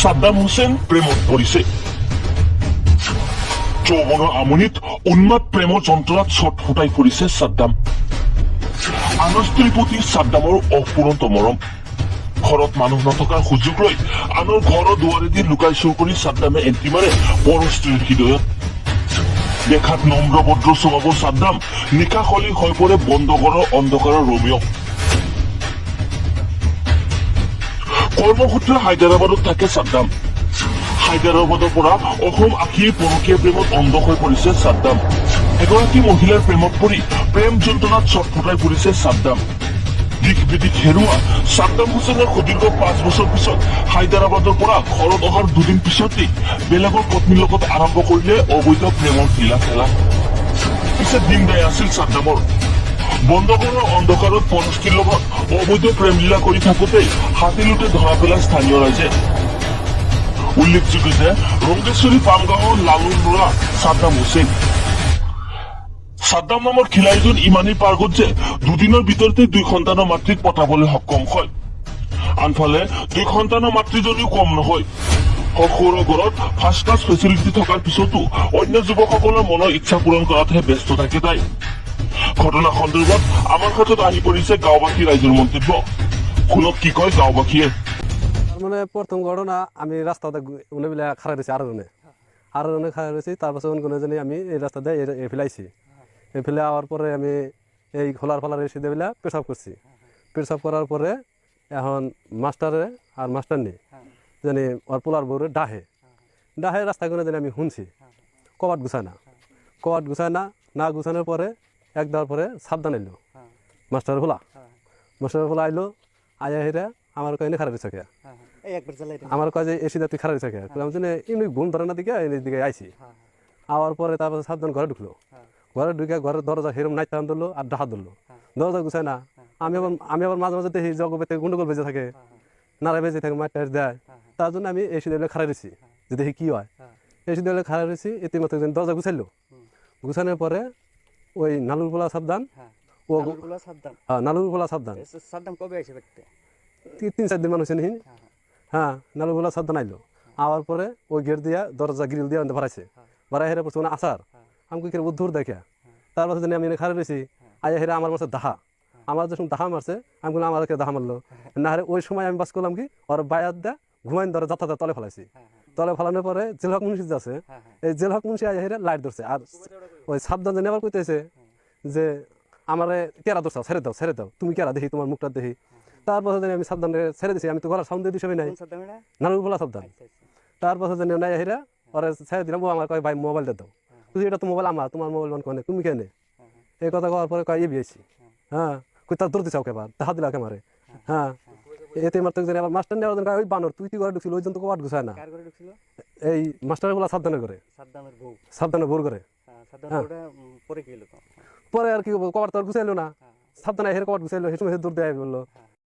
সাদ্দাম হোসেন প্রেমত পৰিছে। যৌৱনৰ আমনিত উন্মাদ প্ৰেমৰ যন্ত্ৰণাত ছটফটাই ফুৰিছে সাদ্দাম। আনৰ স্ত্ৰীৰ প্ৰতি সাদ্দামৰ অফুৰন্ত মৰম। ঘৰত মানুহ নথকাৰ সুযোগ লৈ আনৰ ঘৰৰ দুৱাৰেদি লুকাই চুৰ কৰি সাদ্দামে এণ্টি মাৰে পৰ স্ত্ৰীৰ হৃদয়ত। দেখাত নম্ৰ ভদ্ৰ স্বভাৱৰ সাদ্দাম নিশাখলি হৈ পৰে বন্ধঘৰৰ অন্ধকাৰৰ ৰোমিঅ। কৰ্মসূত্ৰে হায়দৰাবাদত থাকে সাদ্দাম। হায়দৰাবাদৰ পৰা অসম আঁকিয়ে পৰকীয়া প্ৰেমত অন্ধ হৈ পৰিছে সাদ্দাম। এগৰাকী মহিলাৰ প্ৰেমত পৰি প্ৰেম যন্ত্ৰণাত ছটফটাই ফুৰিছে সাদ্দাম। দিশ বিদিশ হেৰুৱা সাদ্দাম হোসেনৰ সুদীৰ্ঘ 5 বছৰ পিছত হায়দৰাবাদৰ পৰা ঘৰত অহাৰ দুদিন পিছতেই বেলেগৰ পত্নীৰ লগত আৰম্ভ কৰিলে অবৈধ প্ৰেমৰ লীলা খেলা। পিছে দিনদাই আছিল সাদ্দামৰ। বন্ধঘৰৰ অন্ধকাৰত পৰস্ত্ৰীৰ লগত অবৈধ প্ৰেম লীলা কৰি থাকোঁতেই হাতিলুটে ধৰা পেলাই স্থানীয় ৰাইজে। উল্লেখযোগ্য যে ৰংগেশ্বৰী পামগাঁৱৰ লালুৰ ল'ৰা সাদ্দাম হোসেন। সাদ্দাম নামৰ খিলাড়ীজন ইমানেই পাৰ্গত যে দুদিনৰ ভিতৰতে 2 সন্তানৰ মাতৃক পতাবলৈ সক্ষম হয়। আনফালে 2 সন্তানৰ মাতৃজনীও কম নহয়। সৰু ঘৰত ফাৰ্ষ্ট ক্লাছ ফেচিলিটি থকাৰ পিছতো অন্য যুৱকসকলৰ মনৰ ইচ্ছা পূৰণ কৰাতহে ব্যস্ত থাকে তাই। ঘটনা সন্দৰ্ভত আমাৰ হাতত আহি পৰিছে গাঁওবাসী ৰাইজৰ মন্তব্য। শুনক কি কয় গাঁওবাসীয়ে। মানে প্রথম ঘটনা আমি রাস্তাতে উনিবেলা খাড়া রয়েছি আরো জনে খাড়া রয়েছি। তারপর কোনোজনে আমি এই রাস্তাতে এফেলে আইছি। এফেলে আওয়ার পরে আমি এই খোলার ফলার এসে দেবেলা পেশাব করছি। পেশাব করার পরে এখন মাস্টারে আর মাস্টার নেই জানি ওর পোলার বউরে ডাহে রাস্তা করে জানি আমি শুনছি কবাট গুছায় না গুছানোর পরে এক দেওয়ার পরে সাবধান এলো মাস্টার খোলা আইলো আয়া হেরা আমার কয়ে খারাপ হয়েছে আমার কাজে এসি তুই খারাপ হয়েছে আমি এমনি ঘুম ধরে না দিকে দিকে আইসি। আওয়ার পরে তারপর সাবধান ঘরে ঢুকলো। ঘরে ঢুকে ঘরের দরজা হেরম নাইতে ধরলো আর ডাহা ধরলো। দরজা গুছায় না। আমি আবার মাঝে মাঝে দেখি জগতে গুন্ডগোল বেজে থাকে নাড়া বেজে থাকে মাঠ দেয়। তার জন্য আমি এসি দেওয়ালে খারাপ রয়েছি যে দেখি কি হয়। এসি দেওয়ালে খারাপ রয়েছি ইতিমধ্যে দরজা গুছাইলো। গুছানোর পরে ওই নালুর পোলা সাবধান নালুর পোলা সাবধান 3-4 দিন মানুষ নিহিন। হ্যাঁ নালুর পোলা সাবধান আইলো। আওয়ার পরে ওই গেট দিয়া দরজা গ্রিল দিয়া বাড়াইছে। বাড়াই হেরে পড়ছে আসার আমি কি উদ্ধর দেখে। তারপর জানি আমি খারাপ রয়েছি আয়া হেরে আমার মারছে দাহা। আমার যখন দাহা মারছে আমি বললাম আমাকে দাহা মারলো না হলে ওই সময় আমি বাস করলাম কি ওর বায়াত দেয়া ঘুমাইন ধরে যাত্রা তলে ফেলাইছি। তলে ফেলানোর পরে জেলহক মুন্সি আছে এই জেলহক মুন্সি আয়া হেরে লাইট ধরছে আর ওই সাবধান জানি আবার কইতেছে যে আমারে কেরা ধরছ ছেড়ে দাও তুমি কেরা দেখি তোমার মুখটা দেখি। তারপর জানি আমি সাবধান ছেড়ে দিছি আমি তো গলার সাউন্ড দিয়ে দিছি নাই নালুর বলা সাবধান। তারপর জানি নাই হেরা ওরে ছেড়ে দিলাম ও আমার কয় ভাই মোবাইলটা দাও। তুই এটা তো মোবাইল আমার তোমার মোবাইল মানে তুমি কেনে এই কথা কওয়ার পরে কয় বিয়েছি। হ্যাঁ কই তার দূর দিছাও কেবার দেখা দিলা কেমারে। হ্যাঁ এতে মারতে জানি আবার মাস্টার নেওয়ার জন্য ওই বানর তুই ঘরে ঢুকছিল ওই জন্য তো কবাট গুছায় না এই মাস্টারের বলা সাবধানে করে সাবধানে ভোর করে। পরে আর কি কবার তো গুছাইলো না সাবধানে হের কবাট গুছাইলো সেই সময় দূর দেয় বললো